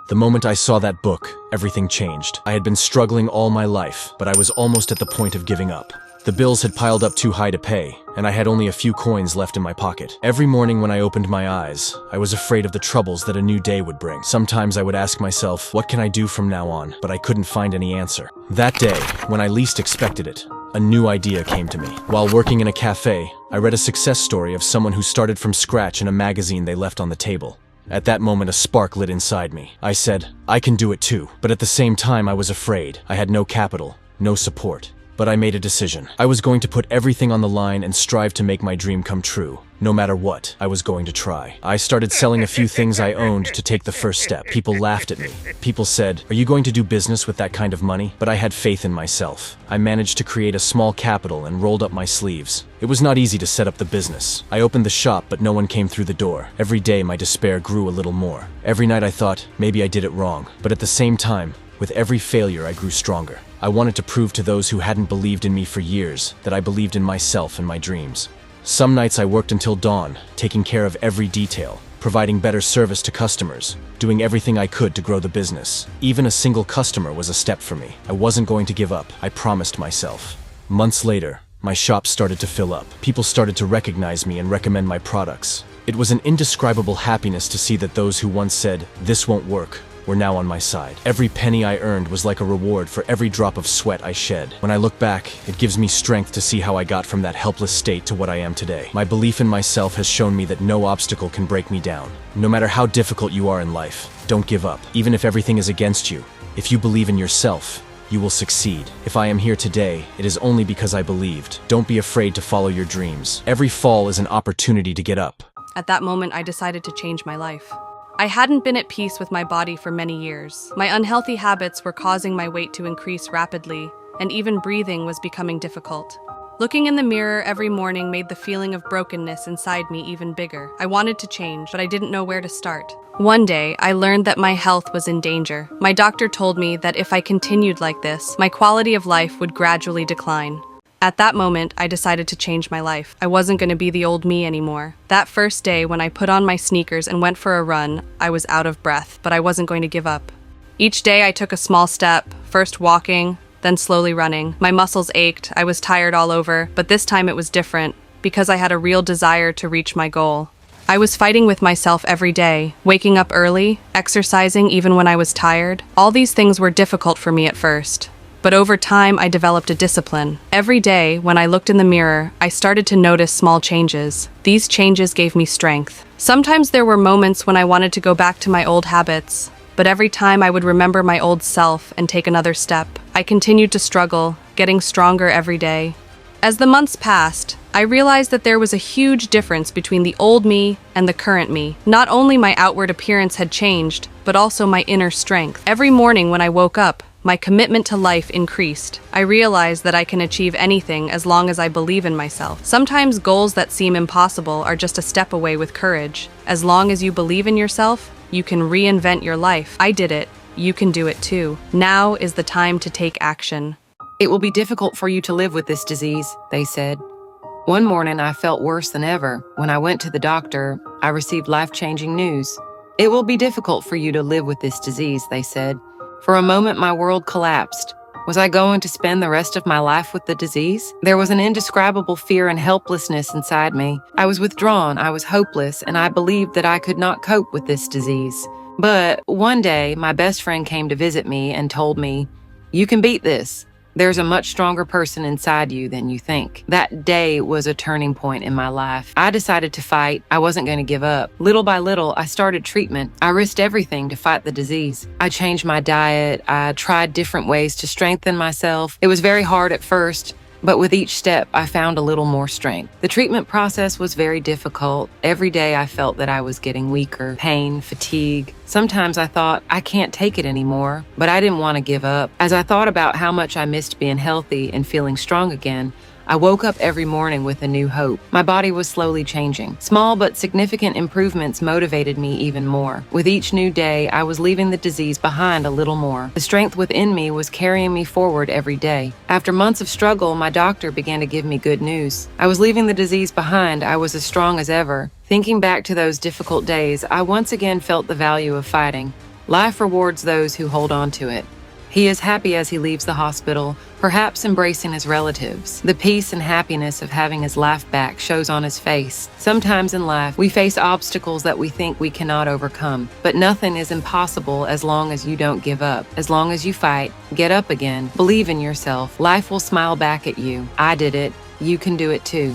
The moment I saw that book, everything changed. I had been struggling all my life, but I was almost at the point of giving up. The bills had piled up too high to pay, and I had only a few coins left in my pocket. Every morning when I opened my eyes, I was afraid of the troubles that a new day would bring. Sometimes I would ask myself, what can I do from now on? But I couldn't find any answer. That day, when I least expected it, a new idea came to me. While working in a cafe, I read a success story of someone who started from scratch in a magazine they left on the table. At that moment, a spark lit inside me. I said, I can do it too. But at the same time, I was afraid. I had no capital, no support. But I made a decision. I was going to put everything on the line and strive to make my dream come true. No matter what, I was going to try. I started selling a few things I owned to take the first step. People laughed at me. People said, are you going to do business with that kind of money? But I had faith in myself. I managed to create a small capital and rolled up my sleeves. It was not easy to set up the business. I opened the shop, but no one came through the door. Every day, my despair grew a little more. Every night I thought, maybe I did it wrong. But at the same time, with every failure, I grew stronger. I wanted to prove to those who hadn't believed in me for years that I believed in myself and my dreams. Some nights I worked until dawn, taking care of every detail, providing better service to customers, doing everything I could to grow the business. Even a single customer was a step for me. I wasn't going to give up, I promised myself. Months later, my shop started to fill up. People started to recognize me and recommend my products. It was an indescribable happiness to see that those who once said, this won't work, were now on my side. Every penny I earned was like a reward for every drop of sweat I shed. When I look back, it gives me strength to see how I got from that helpless state to what I am today. My belief in myself has shown me that no obstacle can break me down. No matter how difficult you are in life, don't give up. Even if everything is against you, if you believe in yourself, you will succeed. If I am here today, it is only because I believed. Don't be afraid to follow your dreams. Every fall is an opportunity to get up. At that moment, I decided to change my life. I hadn't been at peace with my body for many years. My unhealthy habits were causing my weight to increase rapidly, and even breathing was becoming difficult. Looking in the mirror every morning made the feeling of brokenness inside me even bigger. I wanted to change, but I didn't know where to start. One day, I learned that my health was in danger. My doctor told me that if I continued like this, my quality of life would gradually decline. At that moment, I decided to change my life. I wasn't going to be the old me anymore. That first day, when I put on my sneakers and went for a run, I was out of breath, but I wasn't going to give up. Each day, I took a small step, first walking, then slowly running. My muscles ached, I was tired all over, but this time it was different, because I had a real desire to reach my goal. I was fighting with myself every day, waking up early, exercising even when I was tired. All these things were difficult for me at first. But over time, I developed a discipline. Every day, when I looked in the mirror, I started to notice small changes. These changes gave me strength. Sometimes there were moments when I wanted to go back to my old habits, but every time I would remember my old self and take another step. I continued to struggle, getting stronger every day. As the months passed, I realized that there was a huge difference between the old me and the current me. Not only my outward appearance had changed, but also my inner strength. Every morning when I woke up, my commitment to life increased. I realized that I can achieve anything as long as I believe in myself. Sometimes goals that seem impossible are just a step away with courage. As long as you believe in yourself, you can reinvent your life. I did it. You can do it too. Now is the time to take action. It will be difficult for you to live with this disease, they said. One morning, I felt worse than ever. When I went to the doctor, I received life-changing news. It will be difficult for you to live with this disease, they said. For a moment, my world collapsed. Was I going to spend the rest of my life with the disease? There was an indescribable fear and helplessness inside me. I was withdrawn, I was hopeless, and I believed that I could not cope with this disease. But one day, my best friend came to visit me and told me, "You can beat this. There's a much stronger person inside you than you think." That day was a turning point in my life. I decided to fight. I wasn't going to give up. Little by little, I started treatment. I risked everything to fight the disease. I changed my diet. I tried different ways to strengthen myself. It was very hard at first, but with each step, I found a little more strength. The treatment process was very difficult. Every day I felt that I was getting weaker, pain, fatigue. Sometimes I thought, I can't take it anymore, but I didn't want to give up. As I thought about how much I missed being healthy and feeling strong again, I woke up every morning with a new hope. My body was slowly changing. Small but significant improvements motivated me even more. With each new day, I was leaving the disease behind a little more. The strength within me was carrying me forward every day. After months of struggle, my doctor began to give me good news. I was leaving the disease behind. I was as strong as ever. Thinking back to those difficult days, I once again felt the value of fighting. Life rewards those who hold on to it. He is happy as he leaves the hospital, perhaps embracing his relatives. The peace and happiness of having his life back shows on his face. Sometimes in life, we face obstacles that we think we cannot overcome, but nothing is impossible as long as you don't give up. As long as you fight, get up again, believe in yourself, life will smile back at you. I did it. You can do it too.